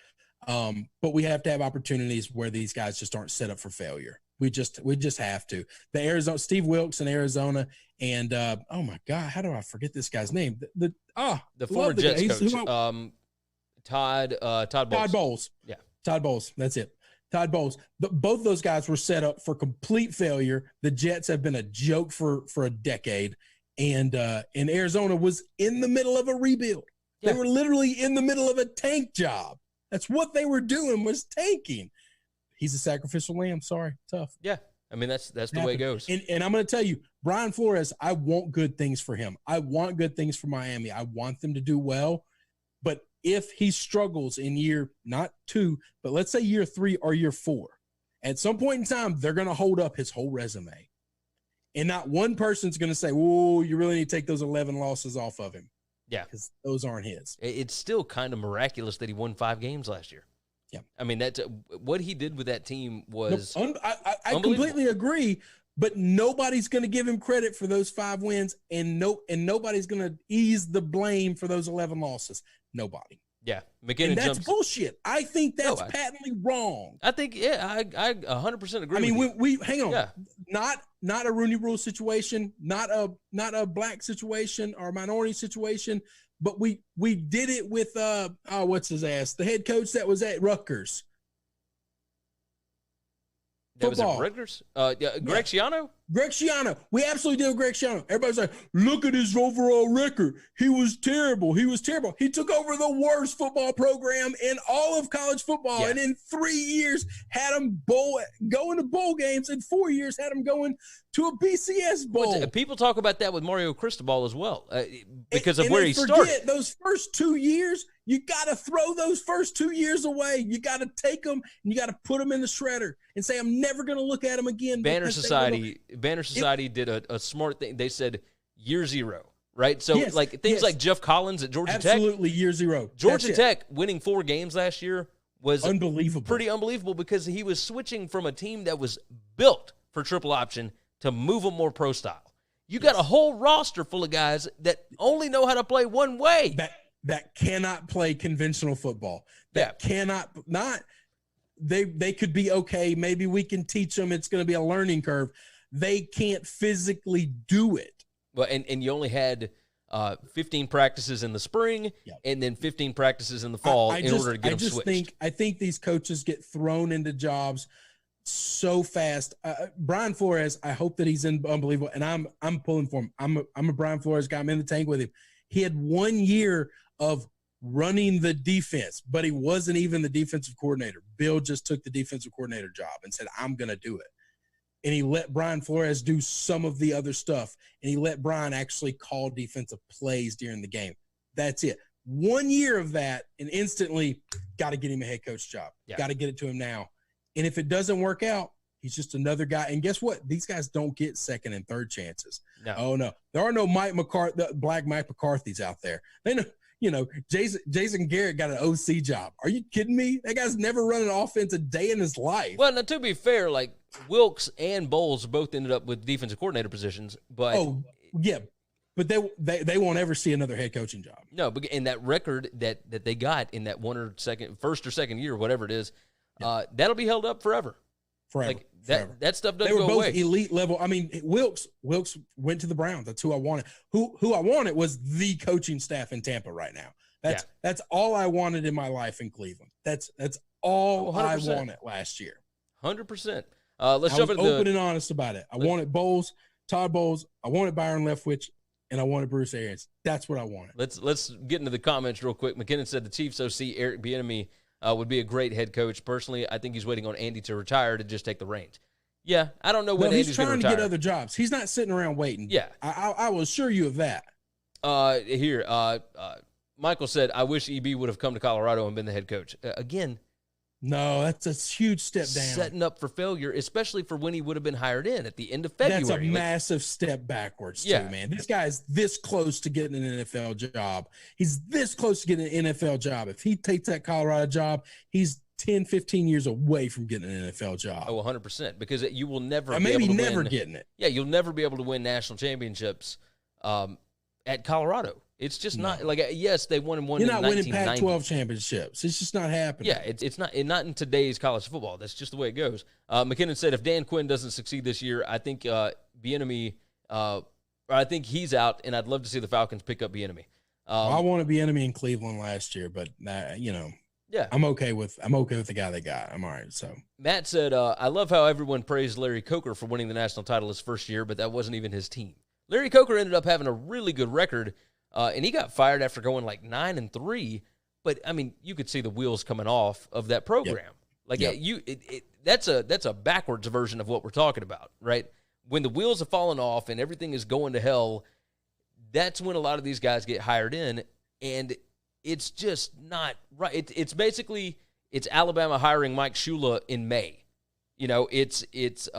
But we have to have opportunities where these guys just aren't set up for failure. We just have to. Steve Wilkes in Arizona, and oh my God, how do I forget this guy's name? The former Jets coach, Todd Bowles. Todd Bowles. Yeah, Todd Bowles. That's it. Todd Bowles. Both those guys were set up for complete failure. The Jets have been a joke for a decade, and Arizona was in the middle of a rebuild. Yeah. They were literally in the middle of a tank job. That's what they were doing, was tanking. He's a sacrificial lamb. Sorry, tough. Yeah, I mean that's the way it goes. And I'm going to tell you, Brian Flores, I want good things for him. I want good things for Miami. I want them to do well. But if he struggles in year not 2, but let's say year 3 or year 4, at some point in time, they're going to hold up his whole resume, and not one person's going to say, "Whoa, you really need to take those 11 losses off of him." Yeah, because those aren't his. It's still kind of miraculous that he won 5 games last year. Yeah, I mean that's what he did with that team was. I completely agree, but nobody's going to give him credit for those 5 wins, and nobody's going to ease the blame for those 11 losses. Nobody. Yeah, McKinnon. And that's bullshit. I think that's patently wrong. I think I 100% agree. I mean, we hang on. Yeah. Not a Rooney Rule situation, not a black situation or a minority situation. But we did it with what's his ass? The head coach that was at Rutgers. That was at Rutgers? Greg Schiano? Greg Schiano. We absolutely did with Greg Schiano. Everybody's like, look at his overall record. He was terrible. He took over the worst football program in all of college football. Yeah. And in 3 years had him going to bowl games. In 4 years had him going to a BCS bowl. People talk about that with Mario Cristobal as well because of where he started. Those first 2 years, you got to throw those first 2 years away. You got to take them and you got to put them in the shredder and say, I'm never going to look at them again. Banner Society did a smart thing. They said year 0, right? So things like Jeff Collins at Georgia Tech. Absolutely year 0. Georgia Tech winning 4 games last year was unbelievable. Pretty unbelievable because he was switching from a team that was built for triple option to move them more pro style. You got a whole roster full of guys that only know how to play one way. That cannot play conventional football. They could be okay. Maybe we can teach them. It's going to be a learning curve. They can't physically do it. Well, and you only had 15 practices in the spring and then 15 practices in the fall in order to get them switched. I think these coaches get thrown into jobs so fast. Brian Flores, I hope that he's unbelievable, and I'm pulling for him. I'm a Brian Flores guy. I'm in the tank with him. He had 1 year of running the defense, but he wasn't even the defensive coordinator. Bill just took the defensive coordinator job and said, I'm going to do it. And he let Brian Flores do some of the other stuff, and he let Brian actually call defensive plays during the game. That's it. 1 year of that, and instantly got to get him a head coach job. Got to get it to him now. And if it doesn't work out, he's just another guy. And guess what? These guys don't get second and third chances. No. Oh, no. There are no black Mike McCarthy's out there. They know, Jason Garrett got an OC job. Are you kidding me? That guy's never run an offense a day in his life. Well, now, to be fair, like Wilkes and Bowles both ended up with defensive coordinator positions. But but they won't ever see another head coaching job. No, but in that record that they got in that first or second year, whatever it is, that'll be held up forever. Like that stuff doesn't go away. They were both elite level. I mean, Wilkes went to the Browns. That's who I wanted. Who I wanted was the coaching staff in Tampa right now. That's all I wanted in my life in Cleveland. That's all 100%. I wanted last year. 100%. I was open and honest about it. I wanted Bowles, Todd Bowles. I wanted Byron Leftwich, and I wanted Bruce Arians. That's what I wanted. Let's get into the comments real quick. McKinnon said the Chiefs OC Eric Bieniemy would be a great head coach. Personally, I think he's waiting on Andy to retire to just take the reins. Yeah, I don't know when Andy's going to retire. He's trying to get other jobs. He's not sitting around waiting. Yeah. I will assure you of that. Michael said, I wish EB would have come to Colorado and been the head coach. Again, No, that's a huge step down. Setting up for failure, especially for when he would have been hired in at the end of February. That's a massive step backwards, too, man. This guy is this close to getting an NFL job. He's this close to getting an NFL job. If he takes that Colorado job, he's 10, 15 years away from getting an NFL job. Oh, 100%. Because you will never be able to win. Getting it. Yeah, you'll never be able to win national championships at Colorado. It's just not like, yes, they won one. You're not winning Pac-12 championships. It's just not happening. Yeah, it's not in today's college football. That's just the way it goes. McKinnon said if Dan Quinn doesn't succeed this year, I think Bieniemy, I think he's out, and I'd love to see the Falcons pick up Bieniemy. I wanted Bieniemy in Cleveland last year, but yeah, I'm okay with the guy they got. I'm all right. So Matt said, I love how everyone praised Larry Coker for winning the national title his first year, but that wasn't even his team. Larry Coker ended up having a really good record. And he got fired after going like 9-3, but I mean, you could see the wheels coming off of that program. That's a backwards version of what we're talking about, right? When the wheels have fallen off and everything is going to hell, that's when a lot of these guys get hired in, and it's just not right. It's basically Alabama hiring Mike Shula in May. It's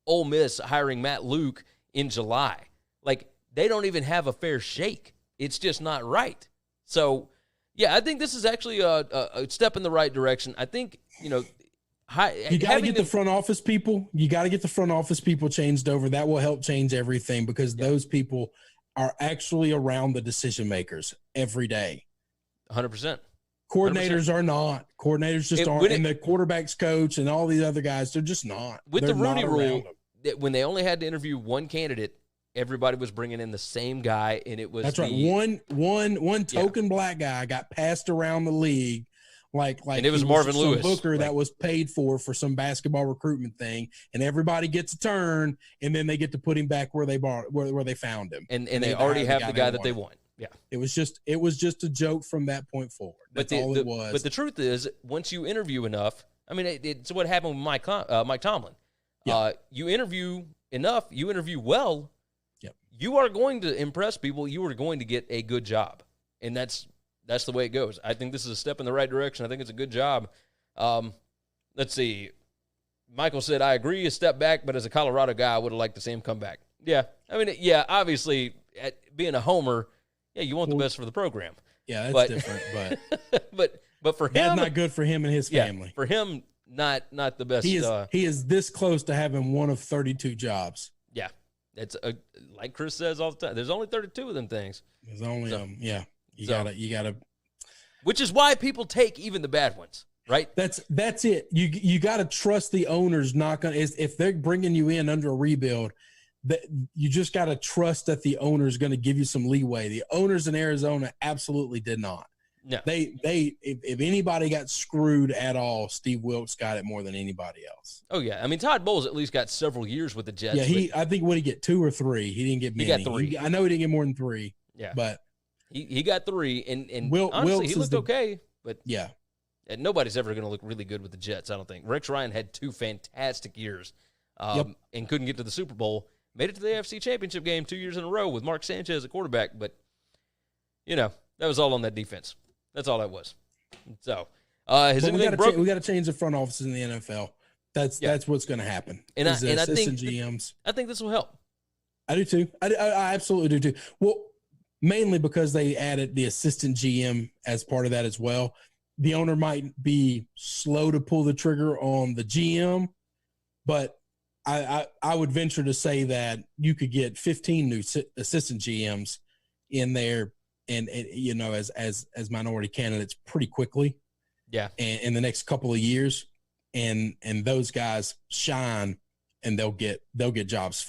Ole Miss hiring Matt Luke in July. Like, they don't even have a fair shake. It's just not right. So, yeah, I think this is actually a step in the right direction. I think, you got to get the front office people. You got to get the front office people changed over. That will help change everything because those people are actually around the decision makers every day. 100%. Coordinators 100%. Are not. Coordinators just aren't. And the quarterback's coach and all these other guys, they're just not. With the Rooney Rule, when they only had to interview one candidate, everybody was bringing in the same guy, and it was that's right. One token black guy got passed around the league, like and it was Marvin Lewis Booker that was paid for some basketball recruitment thing, and everybody gets a turn, and then they get to put him back where they found him, and they already have the guy that they want. Yeah, it was just a joke from that point forward. That's all it was. But the truth is, once you interview enough, I mean, it's what happened with Mike Tomlin. Yeah. You interview enough, you interview well. You are going to impress people. You are going to get a good job, and that's the way it goes. I think this is a step in the right direction. I think it's a good job. Let's see. Michael said, I agree, a step back, but as a Colorado guy, I would have liked to see him come back. Yeah. I mean, yeah, obviously, being a homer, yeah, you want the best for the program. Yeah, that's different. But for him, that's not good for him and his family. For him, not the best. He is this close to having one of 32 jobs. Yeah. It's like Chris says all the time. There's only 32 of them things. There's only You gotta. Which is why people take even the bad ones, right? That's it. You gotta trust the owners. If they're bringing you in under a rebuild, that you just gotta trust that the owner is going to give you some leeway. The owners in Arizona absolutely did not. No. If anybody got screwed at all, Steve Wilkes got it more than anybody else. Oh yeah, I mean Todd Bowles at least got several years with the Jets. Yeah, I think what he get 2 or 3. He didn't get many. He got 3. I know he didn't get more than 3. Yeah, but he got 3, and honestly, he looked okay. But yeah, and nobody's ever going to look really good with the Jets. I don't think. Rex Ryan had 2 fantastic years, and couldn't get to the Super Bowl. Made it to the AFC Championship game 2 years in a row with Mark Sanchez at quarterback, but that was all on that defense. That's all that was. So, we got to change the front offices in the NFL. That's what's going to happen. And I think GMs. I think this will help. I do too. I absolutely do too. Well, mainly because they added the assistant GM as part of that as well. The owner might be slow to pull the trigger on the GM, but I would venture to say that you could get 15 new assistant GMs in there. And as minority candidates pretty quickly, and in the next couple of years, and those guys shine, and they'll get jobs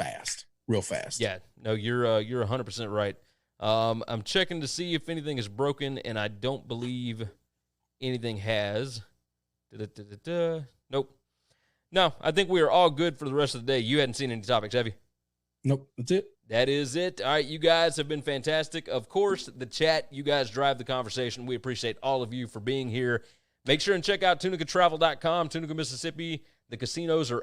real fast. Yeah, no, you're 100% right. I'm checking to see if anything is broken, and I don't believe anything has. Nope. No, I think we are all good for the rest of the day. You hadn't seen any topics, have you? Nope, that's it. That is it. All right, you guys have been fantastic. Of course, the chat, you guys drive the conversation. We appreciate all of you for being here. Make sure and check out tunicatravel.com, Tunica, Mississippi. The casinos are